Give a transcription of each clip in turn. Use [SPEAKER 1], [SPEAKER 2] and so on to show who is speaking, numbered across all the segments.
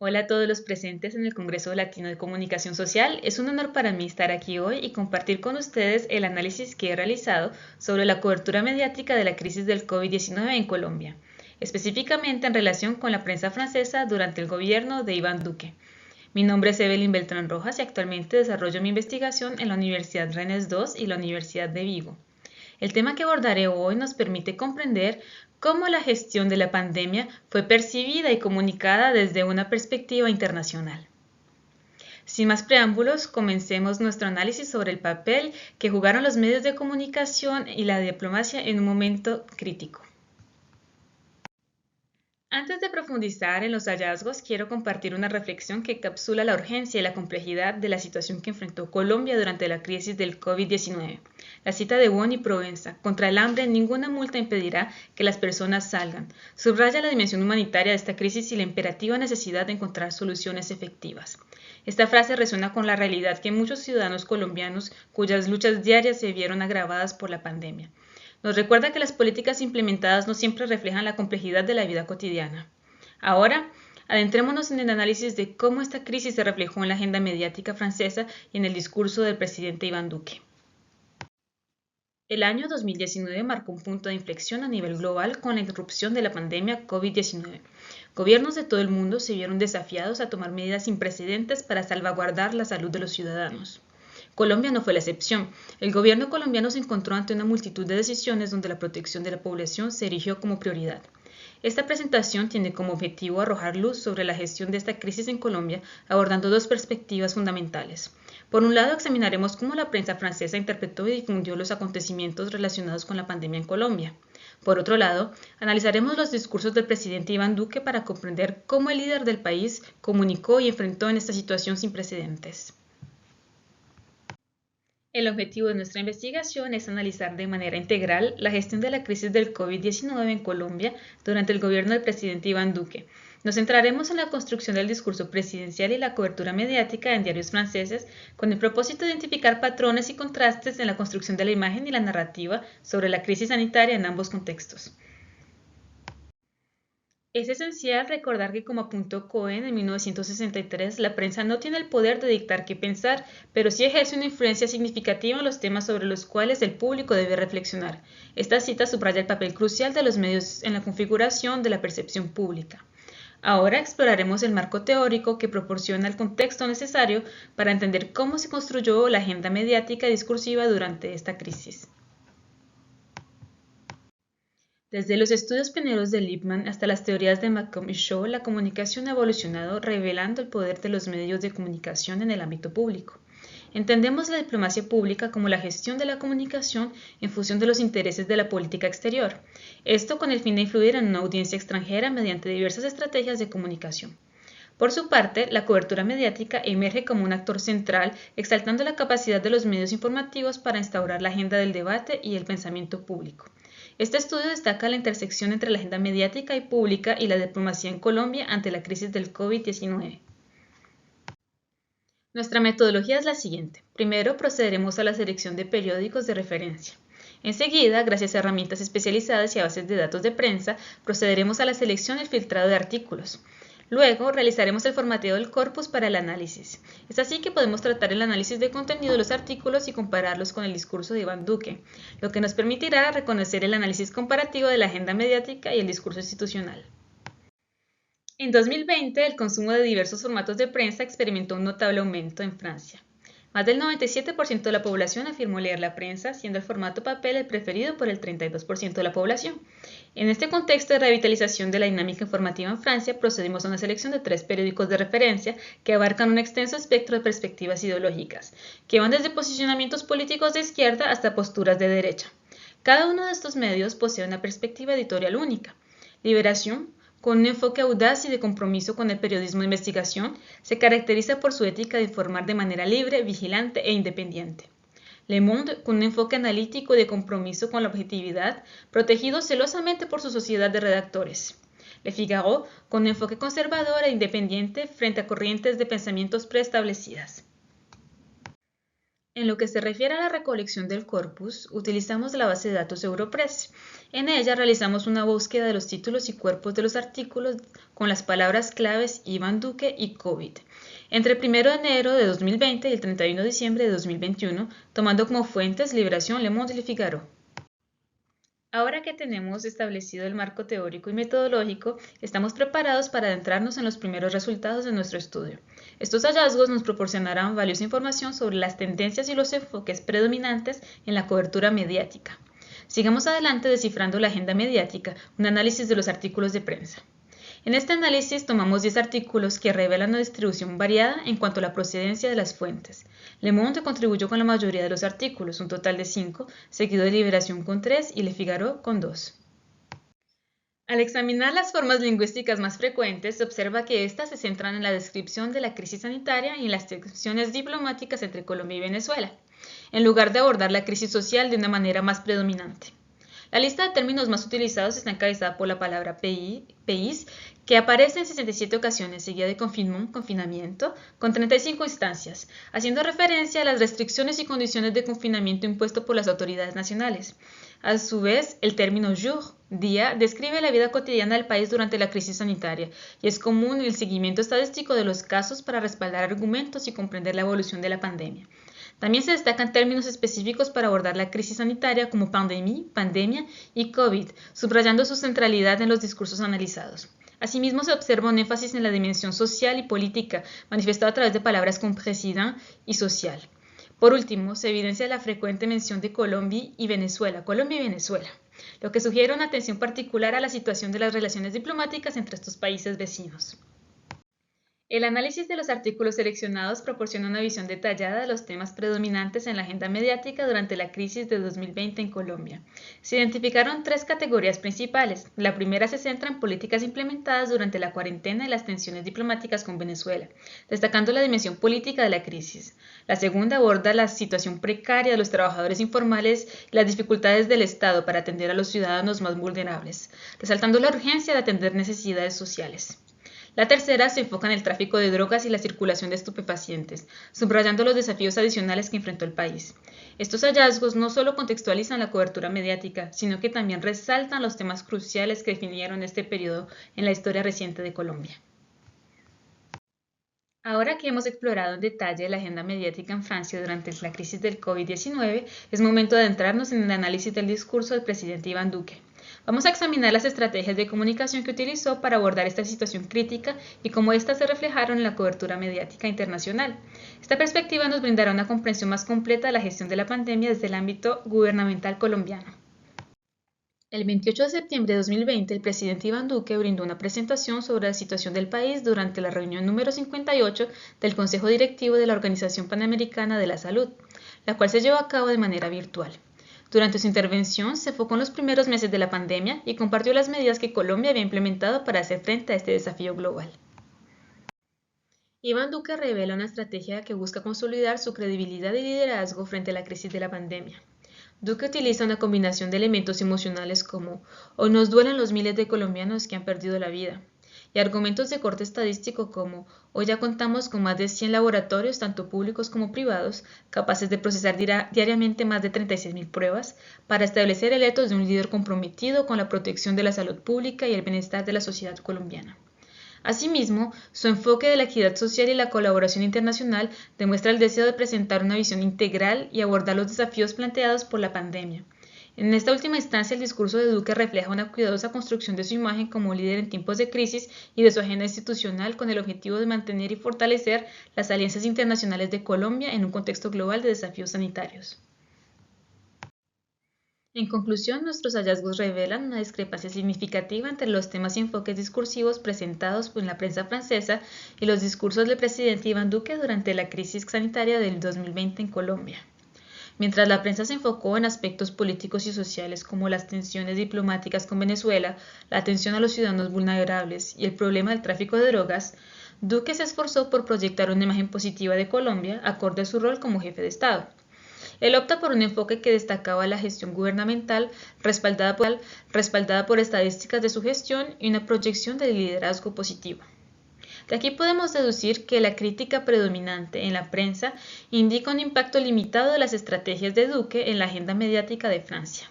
[SPEAKER 1] Hola a todos los presentes en el Congreso Latino de Comunicación Social. Es un honor para mí estar aquí hoy y compartir con ustedes el análisis que he realizado sobre la cobertura mediática de la crisis del COVID-19 en Colombia, específicamente en relación con la prensa francesa durante el gobierno de Iván Duque. Mi nombre es Evelyn Beltrán Rojas y actualmente desarrollo mi investigación en la Universidad Rennes II y la Universidad de Vigo. El tema que abordaré hoy nos permite comprender cómo la gestión de la pandemia fue percibida y comunicada desde una perspectiva internacional. Sin más preámbulos, comencemos nuestro análisis sobre el papel que jugaron los medios de comunicación y la diplomacia en un momento crítico. Antes de profundizar en los hallazgos, quiero compartir una reflexión que encapsula la urgencia y la complejidad de la situación que enfrentó Colombia durante la crisis del COVID-19. La cita de Bon y Provenza: contra el hambre, ninguna multa impedirá que las personas salgan, subraya la dimensión humanitaria de esta crisis y la imperativa necesidad de encontrar soluciones efectivas. Esta frase resuena con la realidad que muchos ciudadanos colombianos cuyas luchas diarias se vieron agravadas por la pandemia. Nos recuerda que las políticas implementadas no siempre reflejan la complejidad de la vida cotidiana. Ahora, adentrémonos en el análisis de cómo esta crisis se reflejó en la agenda mediática francesa y en el discurso del presidente Iván Duque. El año 2019 marcó un punto de inflexión a nivel global con la irrupción de la pandemia COVID-19. Gobiernos de todo el mundo se vieron desafiados a tomar medidas sin precedentes para salvaguardar la salud de los ciudadanos. Colombia no fue la excepción. El gobierno colombiano se encontró ante una multitud de decisiones donde la protección de la población se erigió como prioridad. Esta presentación tiene como objetivo arrojar luz sobre la gestión de esta crisis en Colombia, abordando dos perspectivas fundamentales. Por un lado, examinaremos cómo la prensa francesa interpretó y difundió los acontecimientos relacionados con la pandemia en Colombia. Por otro lado, analizaremos los discursos del presidente Iván Duque para comprender cómo el líder del país comunicó y enfrentó en esta situación sin precedentes. El objetivo de nuestra investigación es analizar de manera integral la gestión de la crisis del COVID-19 en Colombia durante el gobierno del presidente Iván Duque. Nos centraremos en la construcción del discurso presidencial y la cobertura mediática en diarios franceses con el propósito de identificar patrones y contrastes en la construcción de la imagen y la narrativa sobre la crisis sanitaria en ambos contextos. Es esencial recordar que, como apuntó Cohen en 1963, la prensa no tiene el poder de dictar qué pensar, pero sí ejerce una influencia significativa en los temas sobre los cuales el público debe reflexionar. Esta cita subraya el papel crucial de los medios en la configuración de la percepción pública. Ahora exploraremos el marco teórico que proporciona el contexto necesario para entender cómo se construyó la agenda mediática y discursiva durante esta crisis. Desde los estudios pioneros de Lippmann hasta las teorías de McComb y Shaw, la comunicación ha evolucionado revelando el poder de los medios de comunicación en el ámbito público. Entendemos la diplomacia pública como la gestión de la comunicación en función de los intereses de la política exterior, esto con el fin de influir en una audiencia extranjera mediante diversas estrategias de comunicación. Por su parte, la cobertura mediática emerge como un actor central, exaltando la capacidad de los medios informativos para instaurar la agenda del debate y el pensamiento público. Este estudio destaca la intersección entre la agenda mediática y pública y la diplomacia en Colombia ante la crisis del COVID-19. Nuestra metodología es la siguiente. Primero, procederemos a la selección de periódicos de referencia. Enseguida, gracias a herramientas especializadas y a bases de datos de prensa, procederemos a la selección y el filtrado de artículos. Luego, realizaremos el formateo del corpus para el análisis. Es así que podemos tratar el análisis de contenido de los artículos y compararlos con el discurso de Iván Duque, lo que nos permitirá reconocer el análisis comparativo de la agenda mediática y el discurso institucional. En 2020, el consumo de diversos formatos de prensa experimentó un notable aumento en Francia. Más del 97% de la población afirmó leer la prensa, siendo el formato papel el preferido por el 32% de la población. En este contexto de revitalización de la dinámica informativa en Francia, procedimos a una selección de 3 periódicos de referencia que abarcan un extenso espectro de perspectivas ideológicas, que van desde posicionamientos políticos de izquierda hasta posturas de derecha. Cada uno de estos medios posee una perspectiva editorial única. Liberación, con un enfoque audaz y de compromiso con el periodismo de investigación, se caracteriza por su ética de informar de manera libre, vigilante e independiente. Le Monde, con un enfoque analítico y de compromiso con la objetividad, protegido celosamente por su sociedad de redactores. Le Figaro, con un enfoque conservador e independiente frente a corrientes de pensamientos preestablecidas. En lo que se refiere a la recolección del corpus, utilizamos la base de datos Europress. En ella realizamos una búsqueda de los títulos y cuerpos de los artículos con las palabras claves Iván Duque y COVID, entre el 1 de enero de 2020 y el 31 de diciembre de 2021, tomando como fuentes Liberación, Le Monde y Le Figaro. Ahora que tenemos establecido el marco teórico y metodológico, estamos preparados para adentrarnos en los primeros resultados de nuestro estudio. Estos hallazgos nos proporcionarán valiosa información sobre las tendencias y los enfoques predominantes en la cobertura mediática. Sigamos adelante descifrando la agenda mediática, un análisis de los artículos de prensa. En este análisis tomamos 10 artículos que revelan una distribución variada en cuanto a la procedencia de las fuentes. Le Monde contribuyó con la mayoría de los artículos, un total de 5, seguido de Liberación con 3 y Le Figaro con 2. Al examinar las formas lingüísticas más frecuentes, se observa que éstas se centran en la descripción de la crisis sanitaria y en las tensiones diplomáticas entre Colombia y Venezuela, en lugar de abordar la crisis social de una manera más predominante. La lista de términos más utilizados está encabezada por la palabra pays, que aparece en 67 ocasiones, seguida de confinement, confinamiento, con 35 instancias, haciendo referencia a las restricciones y condiciones de confinamiento impuesto por las autoridades nacionales. A su vez, el término jour, día, describe la vida cotidiana del país durante la crisis sanitaria y es común el seguimiento estadístico de los casos para respaldar argumentos y comprender la evolución de la pandemia. También se destacan términos específicos para abordar la crisis sanitaria como pandemia y COVID, subrayando su centralidad en los discursos analizados. Asimismo, se observa un énfasis en la dimensión social y política, manifestado a través de palabras como président y social. Por último, se evidencia la frecuente mención de Colombia y Venezuela, lo que sugiere una atención particular a la situación de las relaciones diplomáticas entre estos países vecinos. El análisis de los artículos seleccionados proporciona una visión detallada de los temas predominantes en la agenda mediática durante la crisis de 2020 en Colombia. Se identificaron 3 categorías principales. La primera se centra en políticas implementadas durante la cuarentena y las tensiones diplomáticas con Venezuela, destacando la dimensión política de la crisis. La segunda aborda la situación precaria de los trabajadores informales y las dificultades del Estado para atender a los ciudadanos más vulnerables, resaltando la urgencia de atender necesidades sociales. La tercera se enfoca en el tráfico de drogas y la circulación de estupefacientes, subrayando los desafíos adicionales que enfrentó el país. Estos hallazgos no solo contextualizan la cobertura mediática, sino que también resaltan los temas cruciales que definieron este periodo en la historia reciente de Colombia. Ahora que hemos explorado en detalle la agenda mediática en Francia durante la crisis del COVID-19, es momento de adentrarnos en el análisis del discurso del presidente Iván Duque. Vamos a examinar las estrategias de comunicación que utilizó para abordar esta situación crítica y cómo éstas se reflejaron en la cobertura mediática internacional. Esta perspectiva nos brindará una comprensión más completa de la gestión de la pandemia desde el ámbito gubernamental colombiano. El 28 de septiembre de 2020, el presidente Iván Duque brindó una presentación sobre la situación del país durante la reunión número 58 del Consejo Directivo de la Organización Panamericana de la Salud, la cual se llevó a cabo de manera virtual. Durante su intervención se enfocó en los primeros meses de la pandemia y compartió las medidas que Colombia había implementado para hacer frente a este desafío global. Iván Duque revela una estrategia que busca consolidar su credibilidad y liderazgo frente a la crisis de la pandemia. Duque utiliza una combinación de elementos emocionales como hoy nos duelen los miles de colombianos que han perdido la vida, y argumentos de corte estadístico como hoy ya contamos con más de 100 laboratorios, tanto públicos como privados, capaces de procesar diariamente más de 36.000 pruebas para establecer el ethos de un líder comprometido con la protección de la salud pública y el bienestar de la sociedad colombiana. Asimismo, su enfoque de la equidad social y la colaboración internacional demuestra el deseo de presentar una visión integral y abordar los desafíos planteados por la pandemia. En esta última instancia, el discurso de Duque refleja una cuidadosa construcción de su imagen como líder en tiempos de crisis y de su agenda institucional con el objetivo de mantener y fortalecer las alianzas internacionales de Colombia en un contexto global de desafíos sanitarios. En conclusión, nuestros hallazgos revelan una discrepancia significativa entre los temas y enfoques discursivos presentados en la prensa francesa y los discursos del presidente Iván Duque durante la crisis sanitaria del 2020 en Colombia. Mientras la prensa se enfocó en aspectos políticos y sociales como las tensiones diplomáticas con Venezuela, la atención a los ciudadanos vulnerables y el problema del tráfico de drogas, Duque se esforzó por proyectar una imagen positiva de Colombia acorde a su rol como jefe de Estado. Él opta por un enfoque que destacaba la gestión gubernamental respaldada por estadísticas de su gestión y una proyección de liderazgo positivo. De aquí podemos deducir que la crítica predominante en la prensa indica un impacto limitado de las estrategias de Duque en la agenda mediática de Francia.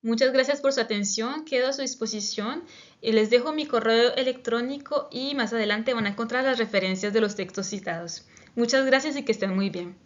[SPEAKER 1] Muchas gracias por su atención, quedo a su disposición y les dejo mi correo electrónico y más adelante van a encontrar las referencias de los textos citados. Muchas gracias y que estén muy bien.